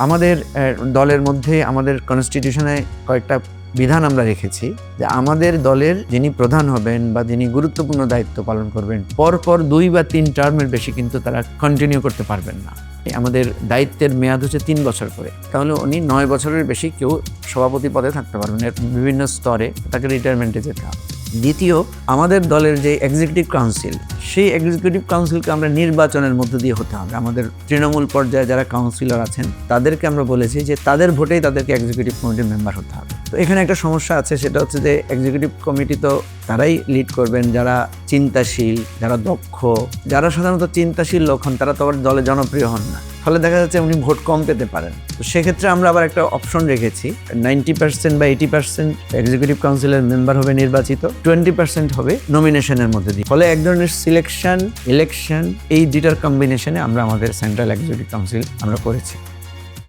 আমাদের দলের মধ্যে আমাদের কনস্টিটিউশনে কয়েকটা বিধান আমরা রেখেছি যে আমাদের দলের যিনি প্রধান হবেন বা যিনি গুরুত্বপূর্ণ দায়িত্ব পালন করবেন পরপর 2 বা 3 টার্মের বেশি কিন্তু তারা কন্টিনিউ করতে পারবেন না। আমাদের দায়িত্বের মেয়াদ হচ্ছে 3 বছর করে, তাহলে উনি 9 বছরের বেশি কেউ সভাপতি পদে থাকতে পারবেন। এর বিভিন্ন স্তরে তাকে রিটায়ারমেন্টে যেতে হবে। দ্বিতীয়, আমাদের দলের যে এক্সিকিউটিভ কাউন্সিল, সেই এক্সিকিউটিভ কাউন্সিলকে আমরা নির্বাচনের মধ্য দিয়ে হতে হবে। আমাদের তৃণমূল পর্যায়ে যারা কাউন্সিলর আছেন তাদেরকে আমরা বলেছি যে তাদের ভোটেই তাদেরকে এক্সিকিউটিভ কমিটির মেম্বার হতে হবে। তো এখানে একটা সমস্যা আছে, সেটা হচ্ছে যে এক্সিকিউটিভ কমিটি তো তারাই লিড করবেন যারা চিন্তাশীল, যারা দক্ষ, যারা সাধারণত চিন্তাশীল লোক হন, তারা তো আবার দলে জনপ্রিয় হন না। ফলে দেখা যাচ্ছে উনি ভোট কম পেতে পারেন। তো সেক্ষেত্রে আমরা আবার একটা অপশন রেখেছি, 90% বা 80% এক্সিকিউটিভ কাউন্সিলের মেম্বার হবে নির্বাচিত, 20% হবে নমিনেশনের মধ্যে দিয়ে। ফলে এক ধরনের সিলেকশন, ইলেকশন, এই দুইটার কম্বিনেশনে আমরা আমাদের সেন্ট্রাল এক্সিকিউটিভ কাউন্সিল আমরা করেছি।